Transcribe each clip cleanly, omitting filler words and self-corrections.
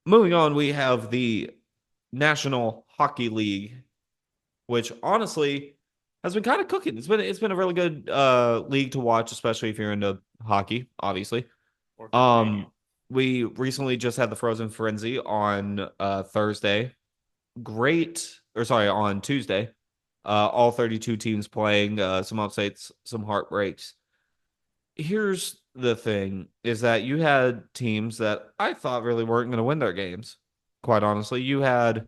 Moving on, we have the National Hockey League, which honestly has been kind of cooking. It's been a really good league to watch, especially if you're into hockey, obviously. Or if you're Canadian. Um, we recently just had the Frozen Frenzy on Thursday. Great, or sorry, on Tuesday. All 32 teams playing, some upsets, some heartbreaks. Here's the thing is that you had teams that I thought really weren't going to win their games. Quite honestly, you had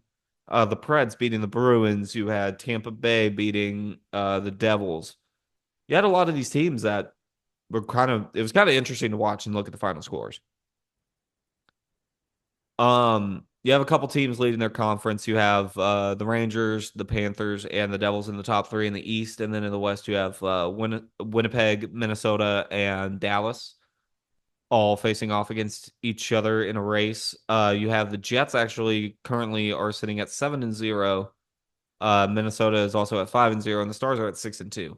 the Preds beating the Bruins, you had Tampa Bay beating the Devils. You had a lot of these teams that were it was kind of interesting to watch and look at the final scores. You have a couple teams leading their conference. You have the Rangers, the Panthers, and the Devils in the top three in the East, and then in the West you have Winnipeg, Minnesota, and Dallas all facing off against each other in a race. You have the Jets actually currently are sitting at 7-0. Minnesota is also at 5-0, and the Stars are at 6-2.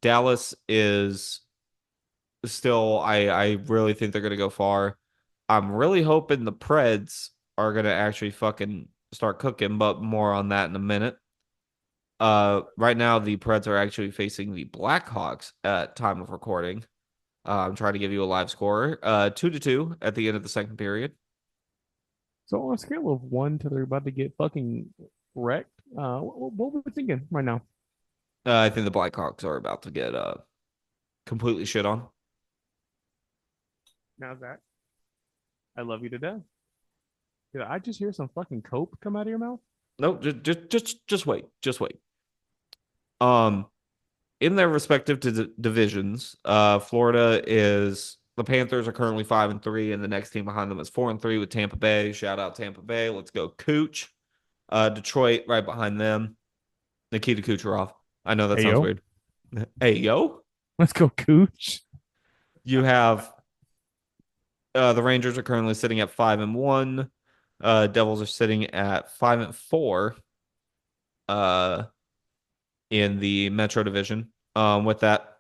Dallas is still, I really think they're gonna go far. I'm really hoping the Preds are gonna actually fucking start cooking, but more on that in a minute. Right now the Preds are actually facing the Blackhawks at time of recording. I'm trying to give you a live score. 2-2 at the end of the second period. So on a scale of one to they're about to get fucking wrecked, what were we thinking right now? I think the Blackhawks are about to get completely shit on. Now that I love you to death. Did I just hear some fucking cope come out of your mouth? No, just wait, just wait. Um, in their respective divisions, Florida is the Panthers are currently 5-3, and the next team behind them is 4-3 with Tampa Bay. Shout out Tampa Bay. Let's go, Cooch. Detroit right behind them. Nikita Kucherov. I know that Hey sounds yo, weird. Hey yo, let's go, Cooch. you have the Rangers are currently sitting at 5-1. Devils are sitting at 5-4. Uh, in the Metro Division. With that,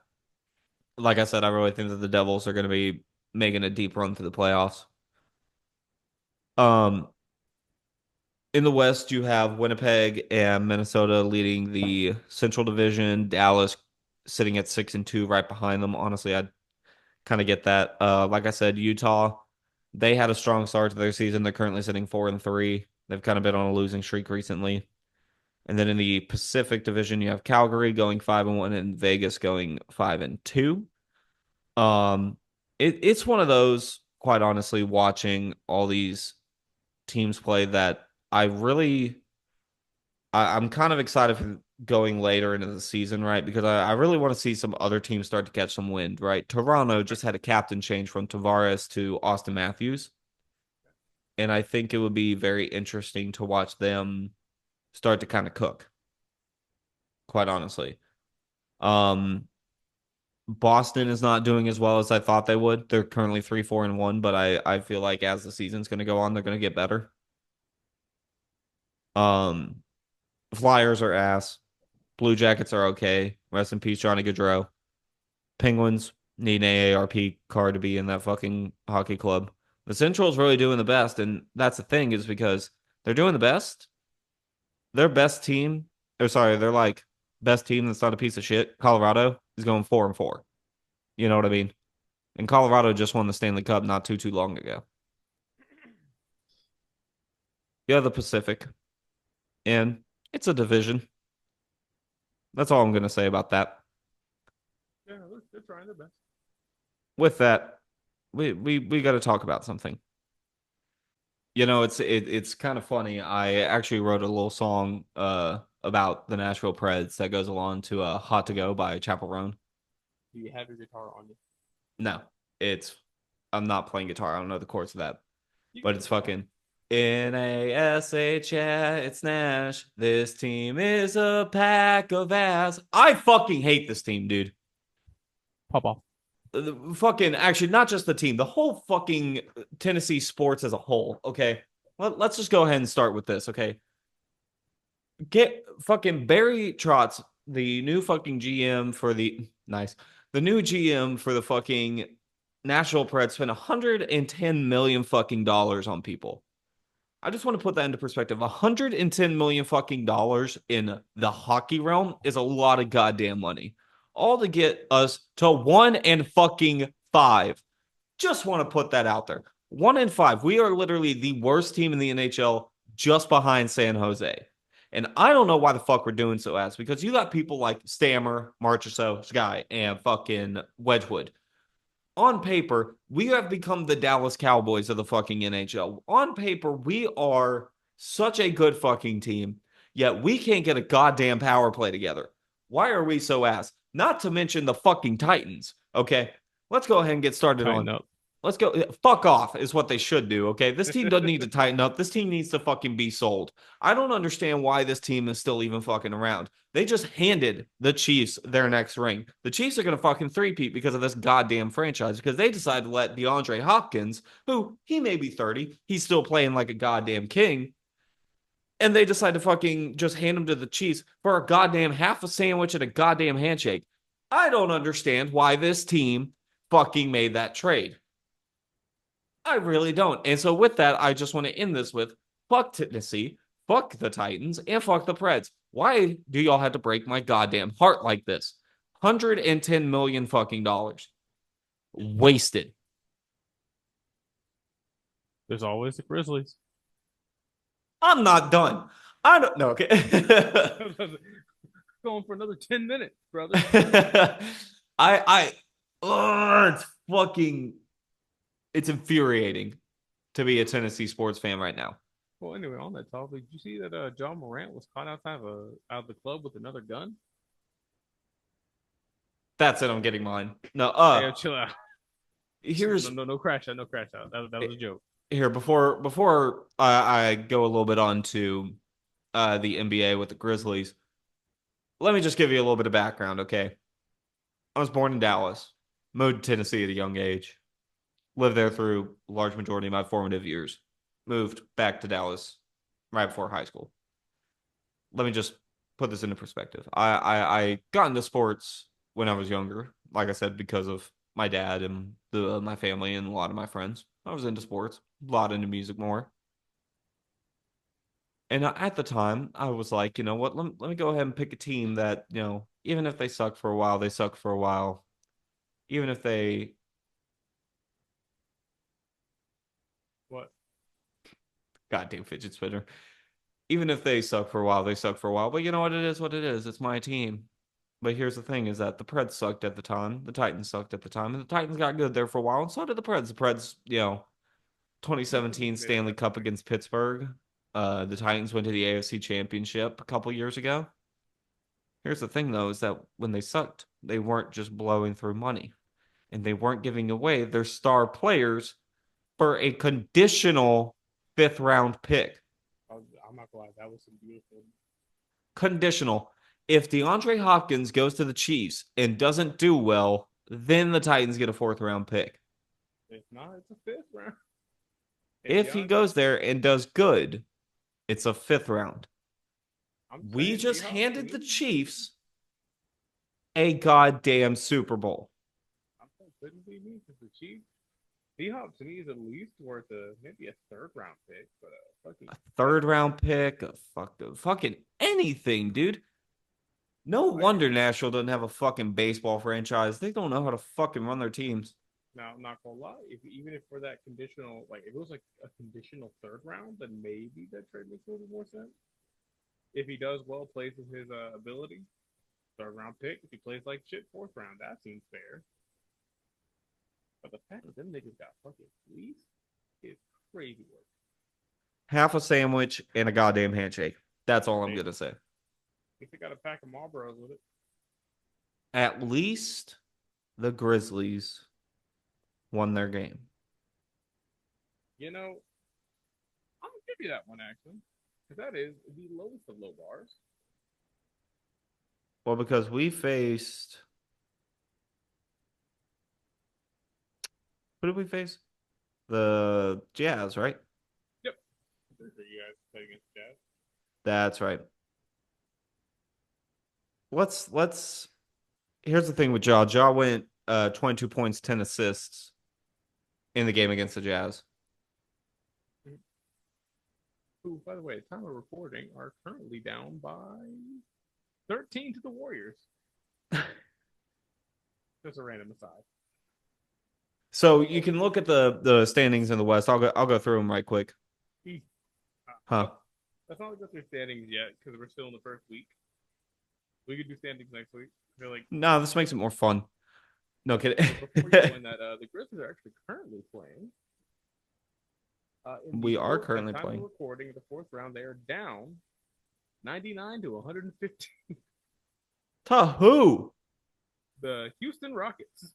like I said, I really think that the Devils are going to be making a deep run through the playoffs. Um, in the West, you have Winnipeg and Minnesota leading the Central Division. Dallas sitting at 6-2, right behind them. Honestly, I kind of get that. Like I said, Utah, they had a strong start to their season. They're currently sitting 4-3. They've kind of been on a losing streak recently. And then in the Pacific Division, you have Calgary going 5-1 and Vegas going 5-2. Um, it's one of those, quite honestly, watching all these teams play that I'm kind of excited for going later into the season, right? Because I really want to see some other teams start to catch some wind, right? Toronto just had a captain change from Tavares to Austin Matthews, and I think it would be very interesting to watch them start to kind of cook, quite honestly. Um, Boston is not doing as well as I thought they would. They're currently 3-4-1, but I feel like as the season's going to go on, they're going to get better. Um, Flyers are ass. Blue Jackets are okay. Rest in peace, Johnny Gaudreau. Penguins need an AARP card to be in that fucking hockey club. The Central's really doing the best, and that's the thing is because they're doing the best. Their best team, or sorry, they're like best team that's not a piece of shit. Colorado is going 4-4. You know what I mean? And Colorado just won the Stanley Cup not too long ago. Yeah, the Pacific, and it's a division. That's all I'm gonna say about that. Yeah, they're trying their best. With that, we got to talk about something. It's kind of funny. I actually wrote a little song about the Nashville Preds that goes along to "Hot to Go" by Chapel Roan. Do you have your guitar on you? No, it's I'm not playing guitar. I don't know the chords of that, You but can it's just sing. fucking Nash. Yeah, it's Nash. This team is a pack of ass. I fucking hate this team, dude. Pop off. Fucking actually not just the team, the whole fucking Tennessee sports as a whole. Okay, let's just go ahead and start with this. Okay, get fucking Barry Trotz, the new fucking GM for the new GM for the fucking Nashville Preds spent 110 million fucking dollars on people. I just want to put that into perspective. 110 million fucking dollars in the hockey realm is a lot of goddamn money. All to get us to 1-5. Just want to put that out there. 1-5. We are literally the worst team in the NHL just behind San Jose. And I don't know why the fuck we're doing so as because you got people like Stammer, Marchessault, Sky, and fucking Wedgwood. On paper, we have become the Dallas Cowboys of the fucking NHL. On paper, we are such a good fucking team, yet we can't get a goddamn power play together. Why are we so ass? Not to mention the fucking Titans. Okay, let's go ahead and get started Tighten on. up. Let's go. Fuck off is what they should do. Okay, this team doesn't need to tighten up. This team needs to fucking be sold. I don't understand why this team is still even fucking around. They just handed the Chiefs their next ring. The Chiefs are going to fucking three-peat because of this goddamn franchise because they decided to let DeAndre Hopkins, who he may be 30, he's still playing like a goddamn king, and they decide to fucking just hand him to the Chiefs for a goddamn half a sandwich and a goddamn handshake. I don't understand why this team fucking made that trade. I really don't. And so with that, I just want to end this with fuck Tennessee, fuck the Titans, and fuck the Preds. Why do y'all have to break my goddamn heart like this? 110 million fucking dollars. Wasted. There's always the Grizzlies. I'm not done. I don't know. Okay. Going for another 10 minutes, brother. I it's fucking it's infuriating to be a Tennessee sports fan right now. Well, anyway, on that topic, did you see that John Morant was caught out of the club with another gun? That's it. I'm getting mine. No, Hey, chill out. here's No crash out, no crash out. That was a joke. here before I go a little bit on to the NBA with the Grizzlies. Let me just give you a little bit of background, okay? I was born in Dallas, moved to Tennessee at a young age, lived there through a large majority of my formative years, moved back to Dallas right before high school. Let me just put this into perspective. I got into sports when I was younger, like I said, because of my dad and my family and a lot of my friends. I was into sports, a lot into music more. And at the time, I was like, you know what? Let me go ahead and pick a team that, even if they suck for a while, they suck for a while. Even if they, What? goddamn fidget spinner, even if they suck for a while, they suck for a while. But you know what? It is what it is. It's my team. But here's the thing is that the Preds sucked at the time. The Titans sucked at the time. And the Titans got good there for a while. And so did the Preds. The Preds, 2017 Stanley Cup against Pittsburgh. The Titans went to the AFC Championship a couple years ago. Here's the thing, though, is that when they sucked, they weren't just blowing through money. And they weren't giving away their star players for a conditional fifth round pick. I'm not gonna lie, that was some beautiful. Conditional. If DeAndre Hopkins goes to the Chiefs and doesn't do well, then the Titans get a fourth round pick. If not, it's a fifth round. If he goes there and does good, it's a fifth round. I'm We saying just D-Hop to handed the me. Chiefs a goddamn Super Bowl. I'm saying couldn't be me because the Chiefs. D-Hop to me is at least worth maybe a third round pick, but a fucking Third round pick, a fucking anything, dude. No like wonder Nashville doesn't have a fucking baseball franchise. They don't know how to fucking run their teams. now I'm not gonna lie, even if for that conditional like if it was like a conditional third round, then maybe that trade makes a little bit more sense. If he does well, plays with his ability, third round pick. If he plays like shit, fourth round, that seems fair. But the fact that them niggas got fucking fleeced is crazy work. Half a sandwich and a goddamn handshake. That's all I'm Hey, gonna say. if they got a pack of Marlboros with it, At least the Grizzlies won their game. you know, I'm gonna give you that one actually, because that is the lowest of low bars. Well, because we faced who did we face? The Jazz, right? Yep. For you guys play against Jazz. That's right. Let's here's the thing with Ja. Ja went 22 points, 10 assists in the game against the Jazz. who, by the way, at the time of recording, are currently down by 13 to the Warriors. Just a random aside. So you can look at the standings in the West. I'll go through them right quick. Huh? Well, let's not go through standings yet because we're still in the first week. We could do standings next week. I feel like. No, this makes it more fun. No kidding. But before you join that, the Grizzlies are actually currently playing. In the We are fourth, at currently time of playing. recording, in the fourth round, they are down 99 to 115. To who? The Houston Rockets.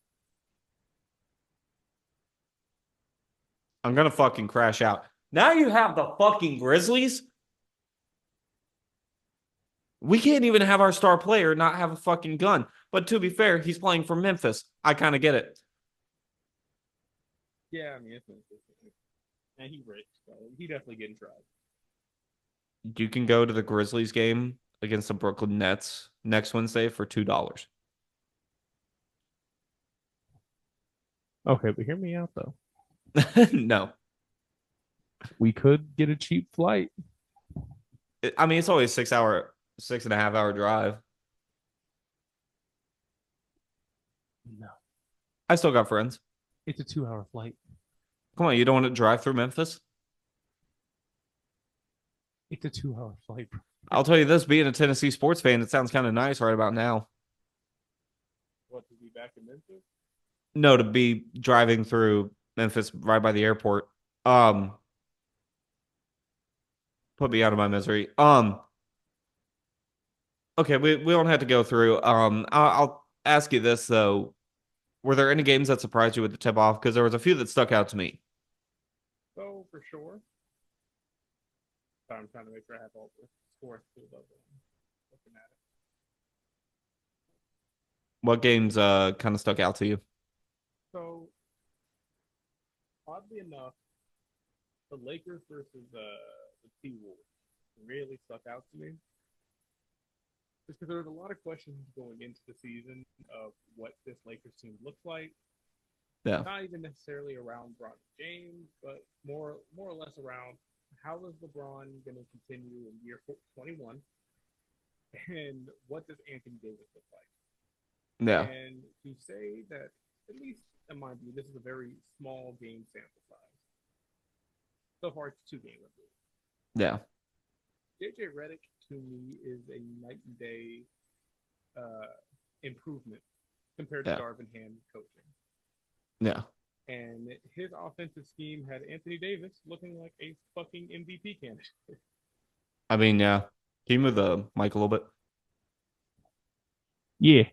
I'm gonna fucking crash out. Now you have the fucking Grizzlies. We can't even have our star player not have a fucking gun. But to be fair, he's playing for Memphis. I kind of get it. Yeah, I mean, it's interesting. And he rich, so he definitely getting tried. You can go to the Grizzlies game against the Brooklyn Nets next Wednesday for $2. Okay, but hear me out though. No. We could get a cheap flight. I mean, it's only a 6 hour, 6.5 hour drive. No, I still got friends. it's a 2 hour flight. Come on, you don't want to drive through Memphis? It's a 2 hour flight. I'll tell you this, being a Tennessee sports fan, it sounds kind of nice right about now. What, to be back in Memphis? No, to be driving through Memphis right by the airport. Put me out of my misery. Okay, we don't have to go through. I'll ask you this though. Were there any games that surprised you with the tip off? Because there was a few that stuck out to me. So, for sure. I'm trying to make sure I have all the scores pulled up. Looking at it. What games kind of stuck out to you? So, oddly enough, the Lakers versus the T Wolves really stuck out to me. Just because there was a lot of questions going into the season of what this Lakers team looks like. Yeah. Not even necessarily around Bron James, but more or less around how is LeBron going to continue in year 21, and what does Anthony Davis look like? Yeah. And to say that, at least in my view, this is a very small game sample size. So far, it's 2 games. Yeah. JJ Redick to me is a night and day improvement compared to Yeah. Darvin Ham coaching. Yeah. And his offensive scheme had Anthony Davis looking like a fucking MVP candidate. I mean, yeah. Can you move the mic a little bit? Yeah.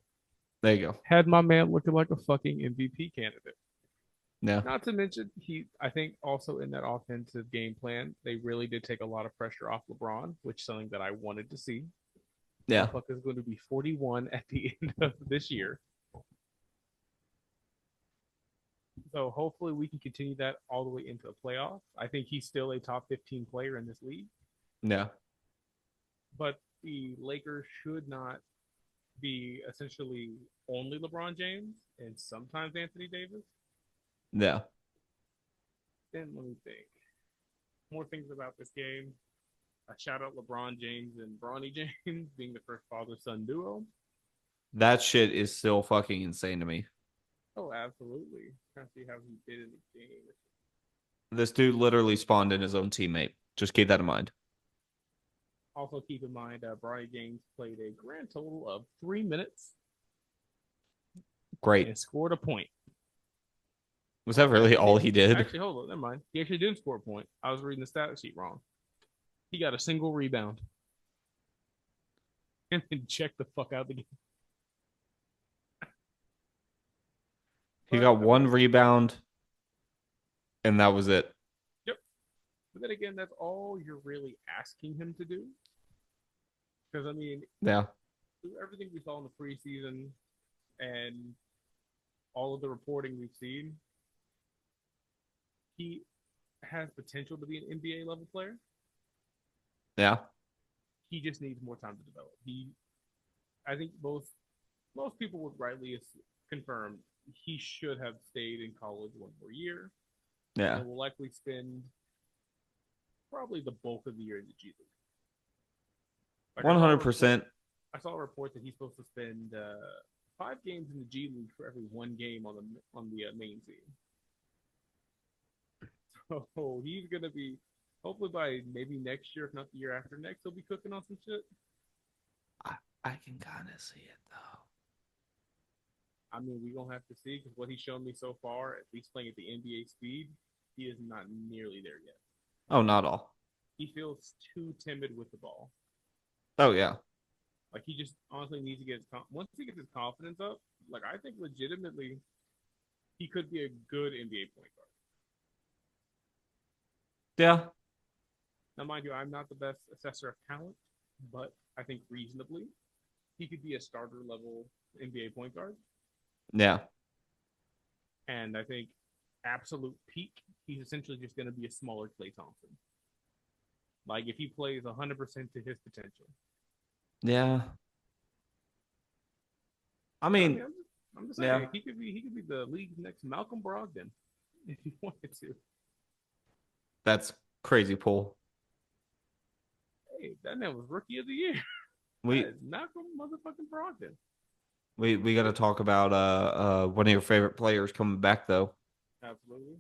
There you go. Had my man looking like a fucking MVP candidate. Yeah. Not to mention, I think also in that offensive game plan, they really did take a lot of pressure off LeBron, which is something that I wanted to see. Yeah. Motherfucker is going to be 41 at the end of this year. So hopefully we can continue that all the way into the playoffs. I think he's still a top 15 player in this league. Yeah. But the Lakers should not be essentially only LeBron James and sometimes Anthony Davis. Yeah. Then let me think. More things about this game. I shout out LeBron James and Bronny James being the first father-son duo. That shit is still fucking insane to me. Oh, absolutely. Trying to see how he did in the game. This dude literally spawned in his own teammate. Just keep that in mind. Also, keep in mind, Bronny James played a grand total of 3 minutes. Great. And scored a point. Was that really all he did? Actually, hold on. Never mind. He actually didn't score a point. I was reading the stat sheet wrong. He got a single rebound. And then check the fuck out the game. He got one rebound, and that was it. Yep. But then again, that's all you're really asking him to do. Because, I mean, Yeah. Everything we saw in the preseason and all of the reporting we've seen, he has potential to be an NBA level player. Yeah. He just needs more time to develop. I think most people would rightly confirm he should have stayed in college one more year. Yeah. And will likely spend probably the bulk of the year in the G League. Like I saw a report, 100%. I saw a report that he's supposed to spend 5 games in the G League for every 1 game on the main team. So he's gonna be hopefully by maybe next year, if not the year after next, he'll be cooking on some shit. I, I can kind of see it though. I mean, we gonna have to see because what he's shown me so far, at least playing at the NBA speed, he is not nearly there yet. Oh, not all. He feels too timid with the ball. Oh yeah. Like he just honestly needs to get once he gets his confidence up. Like I think legitimately, he could be a good NBA point guard. Yeah. Now, mind you, I'm not the best assessor of talent, but I think reasonably, he could be a starter level NBA point guard. Yeah. And I think absolute peak, he's essentially just going to be a smaller Klay Thompson. Like if he plays 100% to his potential. Yeah. I But I mean, mean, I'm just yeah. saying he could be the league's next Malcolm Brogdon if he wanted to. That's crazy pull. Hey, that man was rookie of the year. That We is Malcolm motherfucking Brogdon. we got to talk about one of your favorite players coming back though. Absolutely.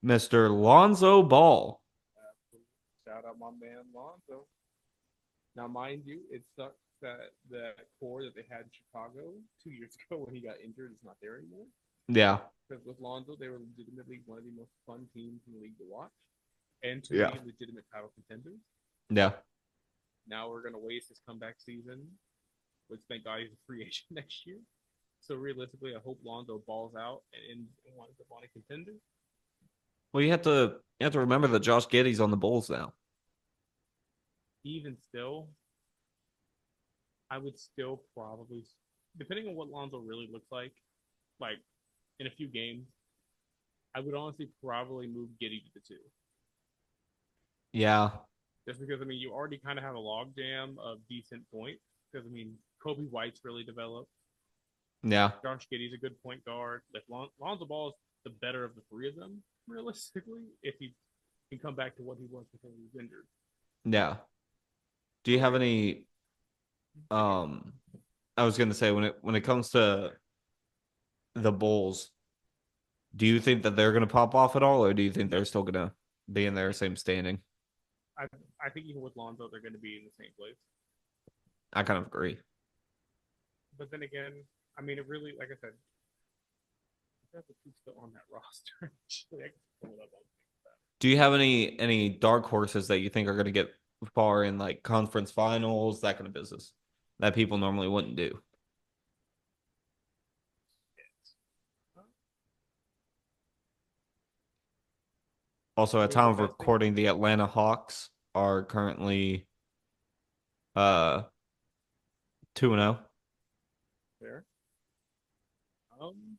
Mr. Lonzo Ball. Absolutely. Shout out my man Lonzo. Now, mind you, it sucks that the core that they had in Chicago 2 years ago when he got injured is not there anymore. Yeah. Because with Lonzo, they were legitimately one of the most fun teams in the league to watch, and to Yeah. me, legitimate title contenders. Yeah. Now we're gonna waste his comeback season, which thank God he's a free agent next year. So realistically, I hope Lonzo balls out and winds up on a contender. Well, you have to remember that Josh Giddey's on the Bulls now. Even still, I would still probably, depending on what Lonzo really looks like in a few games, I would honestly probably move Giddy to the two. Yeah. Just because I mean you already kind of have a logjam of decent points. Because I mean Kobe White's really developed. Yeah. Josh Giddey's a good point guard. If Lonzo Ball is the better of the three of them, realistically, if he can come back to what he was before he was injured. Yeah. Do So you have really, any um I was gonna say when it comes to the Bulls, do you think that they're gonna pop off at all, or do you think no, they're still gonna be in their same standing? I I think even with Lonzo, they're going to be in the same place. I kind of agree. But then again, I mean, it really, like I said, I the two still on that roster. I can pull it up on Do you have any dark horses that you think are gonna get far in like conference finals, that kind of business that people normally wouldn't do? Also, I at mean, the time of best thing recording, the Atlanta Hawks are currently uh 2-0. there. Um,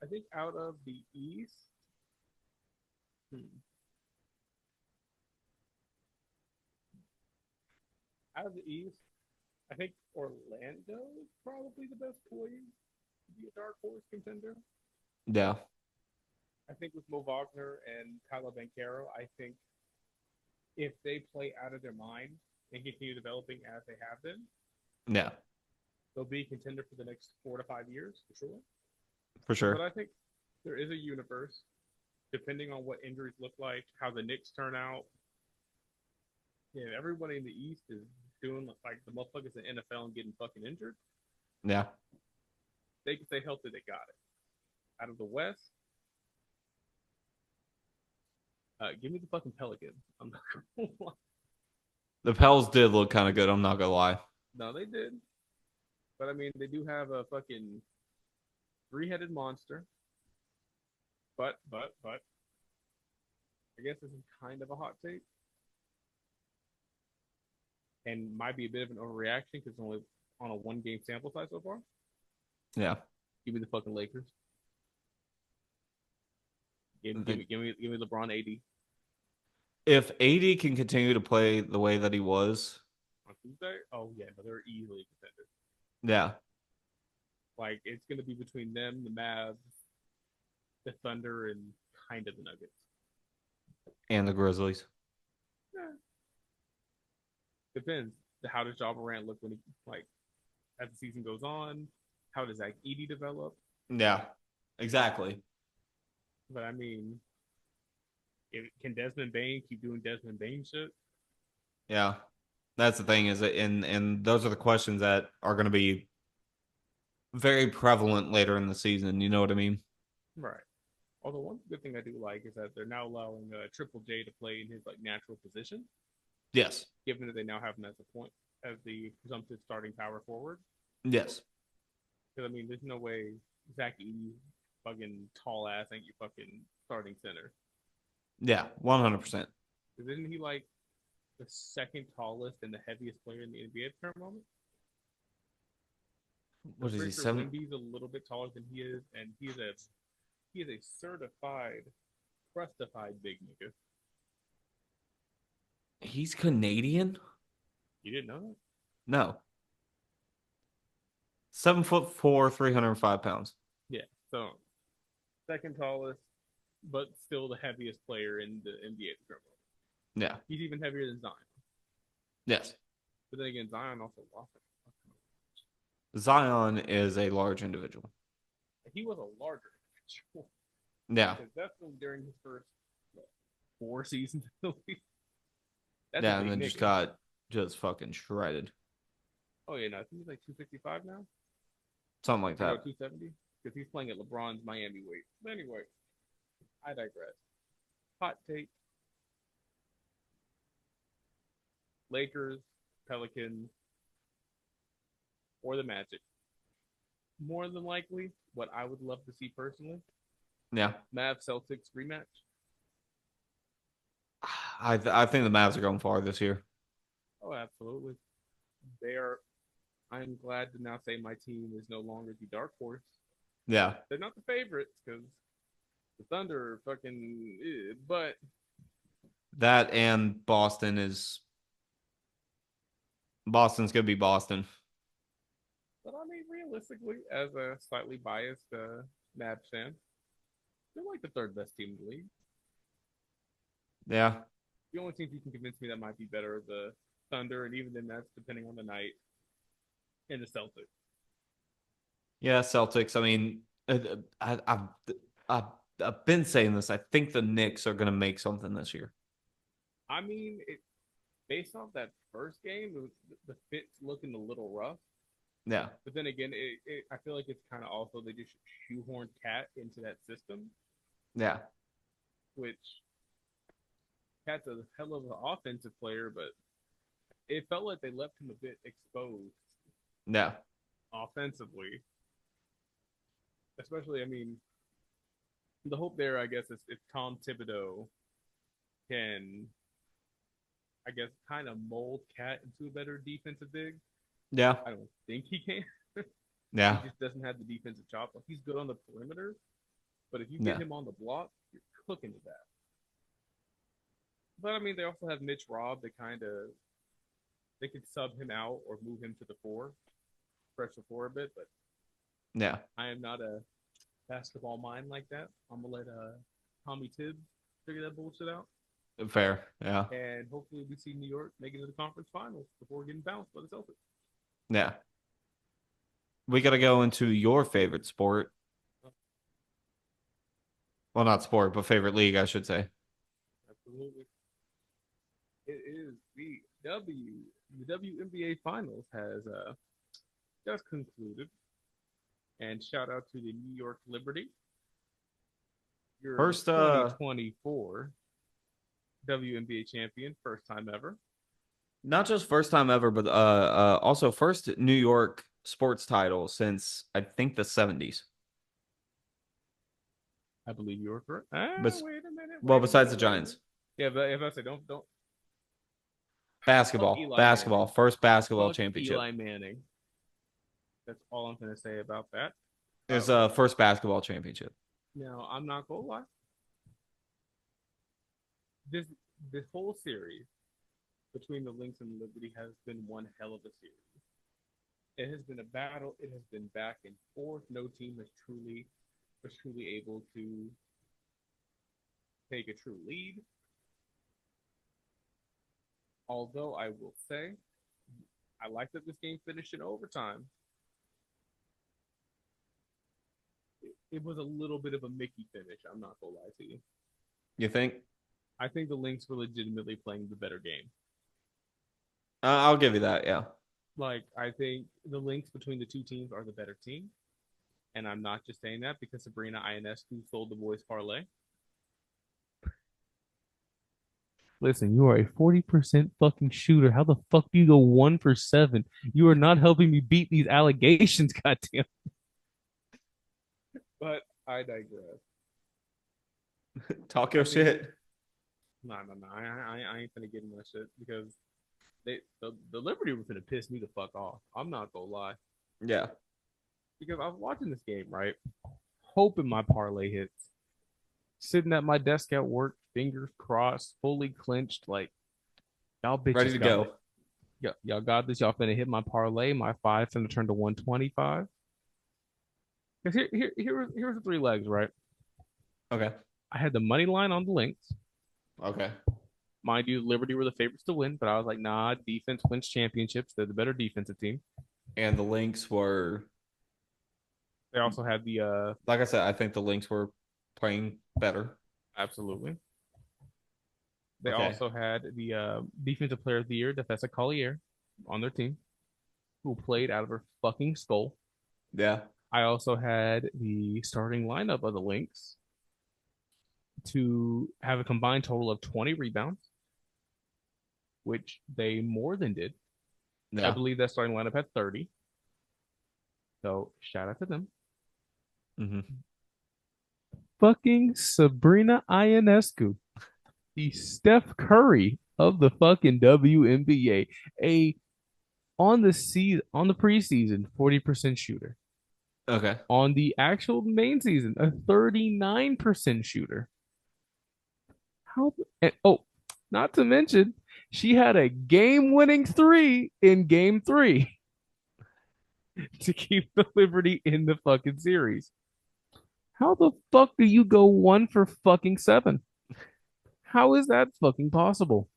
I think out of the East, hmm, out of the East, I think Orlando is probably the best poised to be a dark horse contender. Yeah. I think with Mo Wagner and Paolo Banchero, I think if they play out of their mind and continue developing as they have been, Yeah, they'll be a contender for the next 4 to 5 years for sure. for But sure. I think there is a universe, depending on what injuries look like, how the Knicks turn out. Yeah, everybody in the East is doing like the motherfuckers in the NFL and getting fucking injured. Yeah. They can stay healthy, they got it. Out of the West, give me the fucking Pelicans. I'm not gonna lie. The Pels did look kind of good, I'm not gonna lie. No, they did. But I mean, they do have a fucking three-headed monster. But, I guess this is kind of a hot take and might be a bit of an overreaction because it's only on a one-game sample size so far. Yeah. Give me the fucking Lakers. Give, give The, me, give me, give me LeBron AD if AD can continue to play the way that he was, on Tuesday. Oh yeah, no, they're easily contenders. yeah, Like it's gonna be between them, the Mavs, the Thunder, and kind of the Nuggets. and the Grizzlies. Depends. How does Ja Morant look when he like as the season goes on? How does Zach Edey develop? Yeah, exactly. But I mean, can Desmond Bain keep doing Desmond Bain shit? Yeah, that's the thing is that, and those are the questions that are going to be very prevalent later in the season. You know what I mean? Right. Although one good thing I do like is that they're now allowing Triple J to play in his like natural position, Yes, given that they now have him as a point as the presumptive starting power forward. yes, Because I mean, there's no way Zach Edey, fucking tall ass, ain't you fucking starting center. yeah, 100%. Because isn't he like the second tallest and the heaviest player in the NBA at the current moment? I'm What is he, pretty sure seven? Wimby's a little bit taller than he is, and he is a certified, crustified big nigga. He's Canadian? You didn't know that? No, 7'4", 305 pounds. Yeah. So second tallest, but still the heaviest player in the NBA at the current moment. Yeah, He's even heavier than Zion. yes. But then again, Zion also lost it. Zion is a large individual. He was a larger individual. Yeah, Because definitely during his first what, 4 seasons in the league. That's a yeah, and big then just nigga. got just fucking shredded, Oh yeah, no, I think he's like 255 now. something like Or no, that. 270. Because he's playing at LeBron's Miami weight. But anyway, I digress. Hot take: Lakers, Pelicans, or the Magic. More than likely, what I would love to see personally, Yeah, Mav Celtics rematch. I think the Mavs are going far this year. Oh, absolutely. They are. I'm glad to now say my team is no longer the dark horse. Yeah, They're not the favorites because the Thunder are fucking. But that and Boston's gonna be Boston. I mean, realistically, as a slightly biased Mavs fan, they're like the third best team in the league. Yeah, The only teams you can convince me that might be better are the Thunder, and even then, that's depending on the night, and the Celtics. yeah, Celtics. I mean, I've I've been saying this. I think the Knicks are gonna make something this year. I mean, based off that first game, the fit's looking a little rough. Yeah, But then again, I feel like it's kind of also they just shoehorned Cat into that system, yeah, which Cat's a hell of an offensive player, but it felt like they left him a bit exposed yeah, offensively. Especially, I mean, the hope there, I guess, is if Tom Thibodeau can, I guess, kind of mold Cat into a better defensive big. yeah, I don't think he can. He yeah, just doesn't have the defensive chop. Like, he's good on the perimeter, but if you get yeah, him on the block, you're cooking with that. But I mean, they also have Mitch Robb that kind of they could sub him out or move him to the four, stretch the floor a bit. But yeah. I am not a basketball mind like that. I'm gonna let Tommy Tibbs figure that bullshit out, Fair. Yeah, and hopefully we see New York make it to the conference finals before getting bounced by the Celtics. yeah. We got to go into your favorite sport. Well, not sport, but favorite league, I should say. Absolutely, it is the W. The WNBA Finals has just concluded, and shout out to the New York Liberty, your First, 2024 WNBA champion, first time ever. not just first time ever, but also first New York sports title since I think the 70s. I believe you are correct. Ah, But wait a minute, well, wait a besides minute, the wait a minute. Giants, Yeah, but if I say don't fuck basketball, Eli basketball, Manning, first basketball fuck championship Eli Manning. That's all I'm gonna say about that. is Uh, first basketball championship. Now I'm not gonna lie. This this whole series between the Lynx and Liberty has been one hell of a series. It has been a battle. It has been back and forth. No team was truly able to take a true lead. Although I will say I like that this game finished in overtime. It was a little bit of a Mickey finish. I'm not gonna lie to you. You think? I think the Lynx were legitimately playing the better game. I'll give you that. Yeah. Like I think the links between the two teams are the better team, and I'm not just saying that because Sabrina Ionescu sold the boys parlay. Listen, you are a 40% fucking shooter. How the fuck do you go 1 for 7? You are not helping me beat these allegations, goddamn. But I digress. Talk I your mean, shit. no. I ain't gonna get in that shit because the Liberty were gonna piss me the fuck off. I'm not gonna lie. Yeah. Because I was watching this game, right? Hoping my parlay hits. Sitting at my desk at work, fingers crossed, fully clenched, like y'all Ready bitches to got it. go. Y'all got this. Y'all finna hit my parlay. My five finna turn to 125. Because here's the three legs, right? Okay. I had the money line on the Lynx. Okay. Mind you, Liberty were the favorites to win, but I was like, nah, defense wins championships. They're the better defensive team. And the Lynx were, They also had the like I said, I think the Lynx were playing better. absolutely. They Okay. also had the defensive player of the year, Defesa Collier, on their team, who played out of her fucking skull. Yeah. I also had the starting lineup of the Lynx to have a combined total of 20 rebounds, which they more than did. I Yeah. believe that starting lineup had 30. So shout out to them. Hmm. Fucking Sabrina Ionescu, the Steph Curry of the fucking WNBA, a on the preseason 40% shooter. Okay. On the actual main season, a 39% shooter. How and oh, not to mention, she had a game-winning three in game three to keep the Liberty in the fucking series. How the fuck do you go 1 for fucking 7? How is that fucking possible?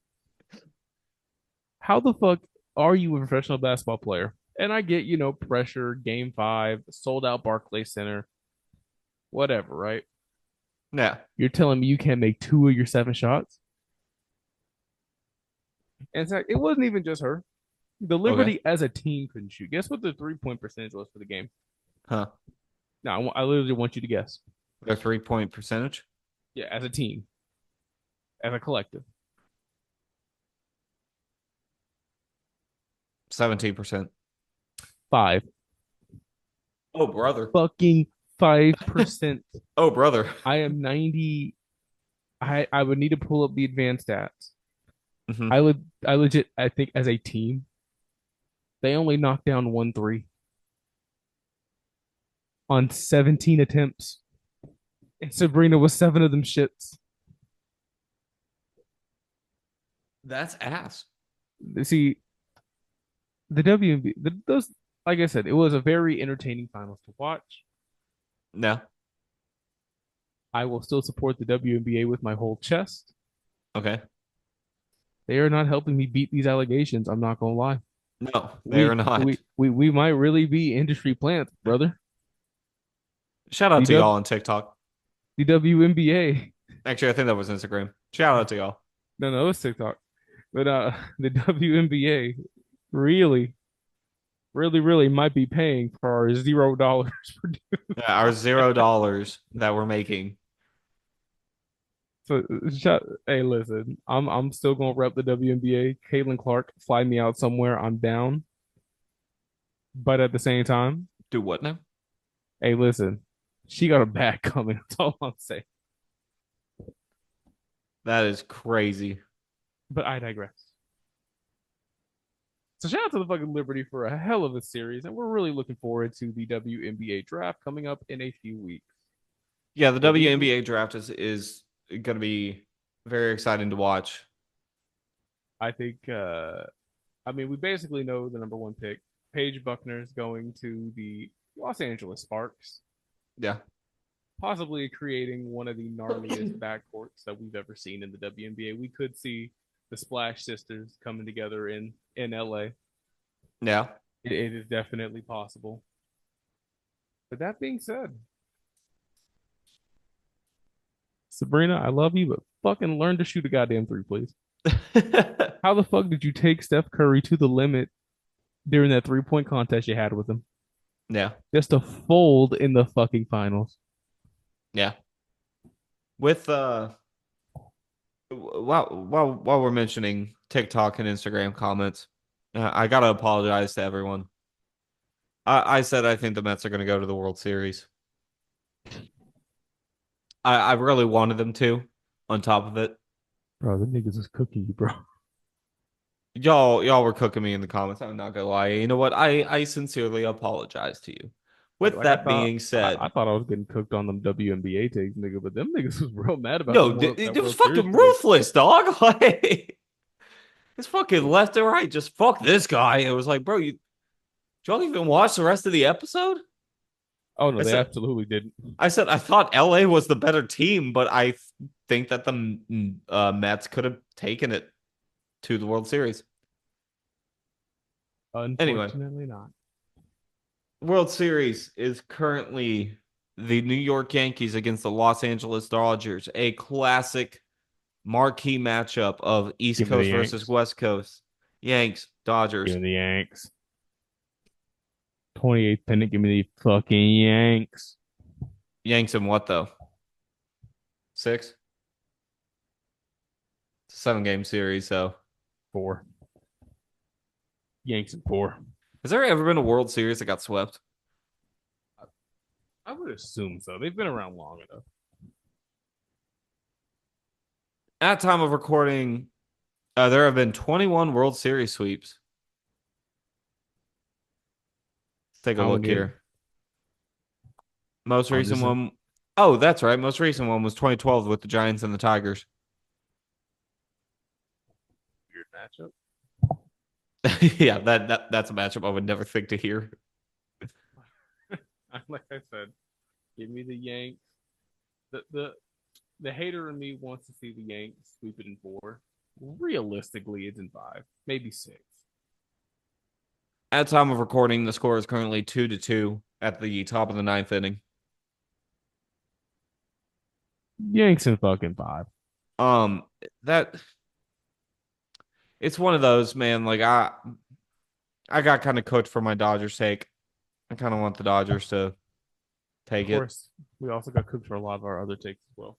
How the fuck are you a professional basketball player? And I get, pressure, game five, sold out Barclays Center, whatever, right? Yeah. You're telling me you can't make 2 of your 7 shots? And it's like, it wasn't even just her. The Okay. Liberty as a team couldn't shoot. Guess what the 3-point percentage was for the game? Huh. No, I literally want you to guess. Their 3-point percentage? Yeah, as a team, as a collective. 17%. Five. Oh, brother. Fucking 5%. Oh, brother. I am 90. I would need to pull up the advanced stats. Hmm. I legit I think as a team, they only knocked down 1 3 on 17 attempts. And Sabrina was 7 of them shits. That's ass. See, the WNB, those, like I said, it was a very entertaining finals to watch. No. I will still support the WNBA with my whole chest. Okay. They are not helping me beat these allegations. I'm not gonna lie. No, they are We not. we we might really be industry plants, brother. Shout out The to w, y'all on TikTok. the WNBA. Actually, I think that was Instagram. Shout out to y'all. No, it's TikTok. But the WNBA really, really might be paying for our $0 for. Yeah, our $0 that we're making. So hey, listen, I'm still gonna rep the WNBA. Caitlin Clark, fly me out somewhere. I'm down. But at the same time, Do what now? hey, listen, she got a bag coming. That's all I'm saying. That is crazy. But I digress. So shout out to the fucking Liberty for a hell of a series, and we're really looking forward to the WNBA draft coming up in a few weeks. Yeah, the The Eagle, WNBA draft is going to be very exciting to watch. I think. I mean, we basically know the number one pick. Paige Buckner is going to the Los Angeles Sparks, Yeah. possibly creating one of the gnarliest backcourts that we've ever seen in the WNBA. We could see the Splash Sisters coming together in LA. Yeah. It is definitely possible. But that being said, Sabrina, I love you, but fucking learn to shoot a goddamn three, please. How the fuck did you take Steph Curry to the limit during that 3-point contest you had with him? Yeah. Just to fold in the fucking finals. Yeah. With while we're mentioning TikTok and Instagram comments, I gotta apologize to everyone. I said I think the Mets are gonna go to the World Series. I really wanted them to. On top of it, Bro, the niggas is cooking you, bro. y'all were cooking me in the comments. I'm not gonna lie. You know what? I sincerely apologize to you. With I that thought being I said, thought I was getting cooked on them WNBA takes, nigga, but them niggas was real mad about no, them world it that was World Series fucking prediction. ruthless, dog. Like it's fucking left and right. Just fuck this guy. It was like, bro, y'all even watch the rest of the episode? Oh no, I they said, absolutely didn't. I thought LA was the better team, but I think that the Mets could have taken it to the World Series. Anyway, Unfortunately not. World Series is currently the New York Yankees against the Los Angeles Dodgers, a classic marquee matchup of East Give me the Coast versus Yanks. West Coast. Yanks, Give Dodgers. me the Yanks. 28th pennant, give me the fucking Yanks. Yanks in what though? Six? It's a 7 game series, so Four. Yanks and four. has there ever been a World Series that got swept? I would assume so. They've been around long enough. At time of recording, there have been 21 World Series sweeps. Let's take a How look many here. Most on recent this one. Oh, that's right. Most recent one was 2012 with the Giants and the Tigers. weird matchup? Yeah, that's a matchup I would never think to hear. Like I said, give me the Yanks. The the hater in me wants to see the Yanks sweep it in four. Realistically, it's in five, maybe six. At time of recording, the score is currently 2-2 at the top of the ninth inning. Yanks in fucking five. Um, that it's one of those, man. Like I got kind of cooked for my Dodgers sake. I kind of want the Dodgers to Of take it. course, we also got cooked for a lot of our other takes as well.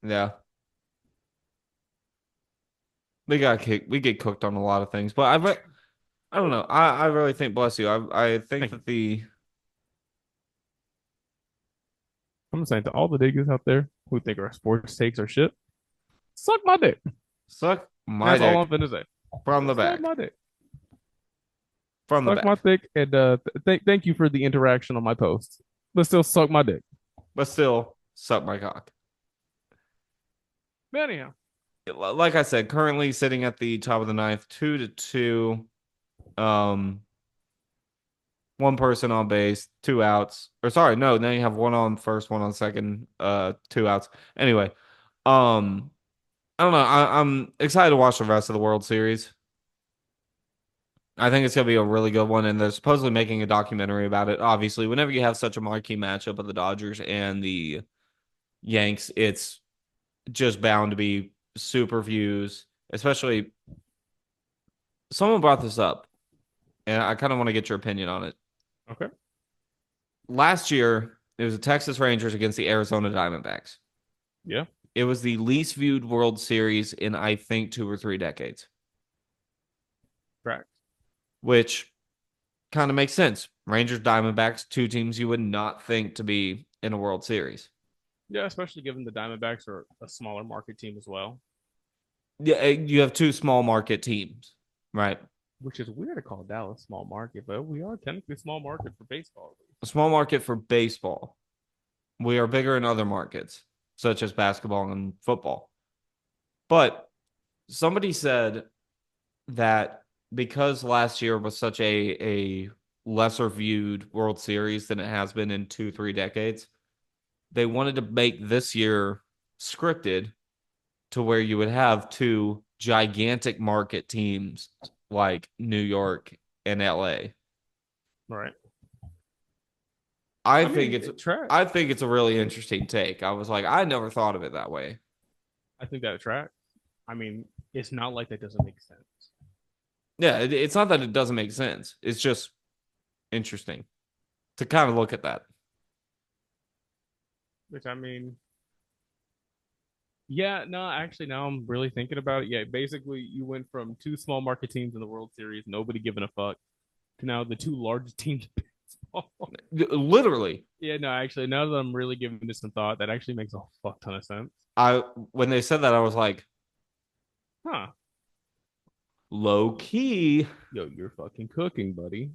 Yeah, we got kicked. We get cooked on a lot of things, but I don't know. I really think, bless you. I think Thank you. that the I'm saying to all the niggas out there who think our sports takes are shit, suck my dick. suck my That's all I'm dick finna say. from the Suck back, my dick. from the Suck my back. dick, and thank you for the interaction on my posts. But still, suck my dick. But still, suck my cock. But anyhow, Like I said, currently sitting at the top of the ninth, 2-2. Um, one person on base, 2 outs. Or sorry, no, then you have one on first, one on second, 2 outs. Anyway, um, I don't know. I'm excited to watch the rest of the World Series. I think it's gonna be a really good one, and they're supposedly making a documentary about it. Obviously, whenever you have such a marquee matchup of the Dodgers and the Yanks, it's just bound to be super views. Especially, someone brought this up, and I kind of want to get your opinion on it. okay. Last year, it was the Texas Rangers against the Arizona Diamondbacks. Yeah, It was the least viewed World Series in, I think, 2 or 3 decades, correct. which kind of makes sense. Rangers, Diamondbacks, two teams you would not think to be in a World Series. Yeah, especially given the Diamondbacks are a smaller market team as well, Yeah, you have two small market teams, right? which is weird to call Dallas small market, but we are technically small market for baseball. A small market for baseball. We are bigger in other markets, such as basketball and football. But somebody said that because last year was such a lesser viewed World Series than it has been in 2 3 decades, they wanted to make this year scripted to where you would have two gigantic market teams like New York and LA. Right. I I think mean, it's it tracks. I think it's a really interesting take. I was like, I never thought of it that way. I think that tracks. I mean, it's not like that doesn't make sense. Yeah, it's not that it doesn't make sense. It's just interesting to kind of look at that. Which I mean, yeah, no, actually, now I'm really thinking about it. Yeah, basically, you went from two small market teams in the World Series, nobody giving a fuck, to now the two largest teams in baseball. Literally, Yeah, no, actually, now that I'm really giving this some thought, that actually makes a fuck ton of sense. I when they said that, I was like, Huh. low key, Yo, you're fucking cooking, buddy.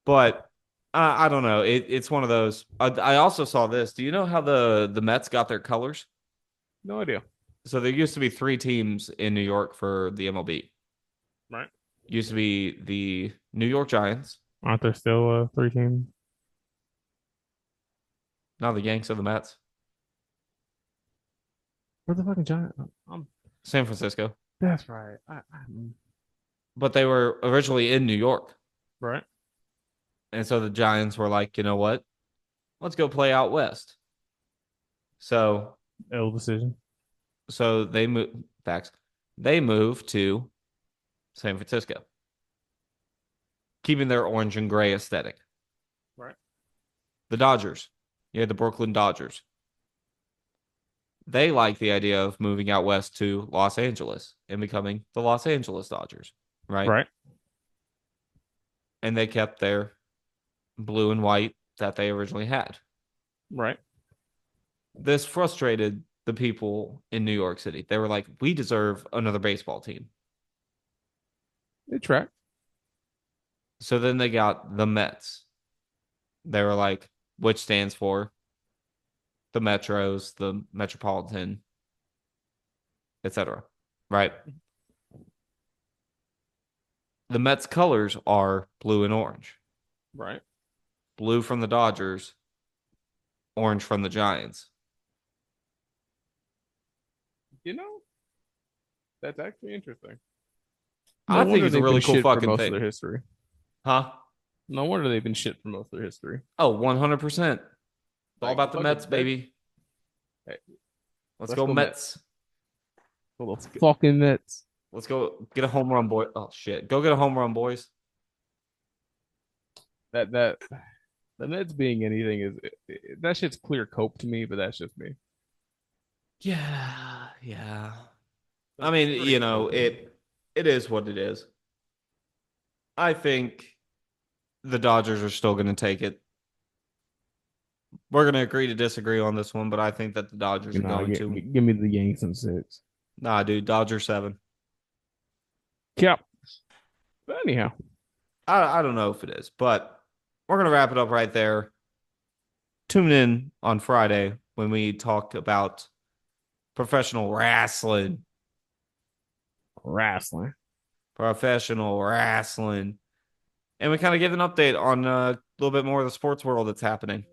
but I don't know. It's one of those. I also saw this. Do you know how the Mets got their colors? No idea. So there used to be three teams in New York for the MLB. Right? Used to be the New York Giants, Aren't there still three teams? now the Yanks or the Mets, Where the fucking Giants? San Francisco, That's right. but they were originally in New York. Right? And so the Giants were like, you know what? Let's go play out west. So Ill decision. so they move facts. They moved to San Francisco, keeping their orange and gray aesthetic. Right? The Dodgers, yeah, the Brooklyn Dodgers. They like the idea of moving out west to Los Angeles and becoming the Los Angeles Dodgers, right? Right? And they kept their blue and white that they originally had. Right? This frustrated the people in New York City. They were like, we deserve another baseball team. It tracked. So then they got the Mets. They were like, which stands for the Metros, the Metropolitan, etc. Right? The Mets colors are blue and orange. Right? Blue from the Dodgers, orange from the Giants. You know, that's actually interesting. I think it's a really cool fucking most thing. Of their history. Huh? No wonder they've been shit for most of their history. Oh, 100%. It's all about the Mets, baby. Hey, let's go Mets. Well, the fucking Mets. Let's go get a home run, boy. Oh shit. Go get a home run, boys. That the Mets being anything is that shit's clear cope to me, but that's just me. Yeah, yeah. I mean, you know, it is what it is. I think the Dodgers are still going to take it. We're going to agree to disagree on this one, but I think that the Dodgers are going to. Give me the Yanks in 6. Nah, dude, Dodgers 7. Yep. But anyhow, I don't know if it is, but we're going to wrap it up right there. Tune in on Friday when we talk about professional wrestling. Professional wrestling. And we kind of give an update on a little bit more of the sports world that's happening.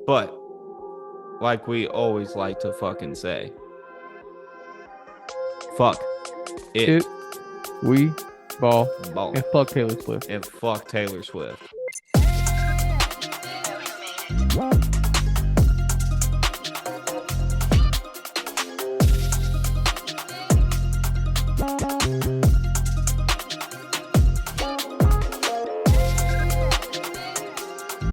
But, like we always like to fucking say, fuck it. We ball. And fuck Taylor Swift. And fuck Taylor Swift.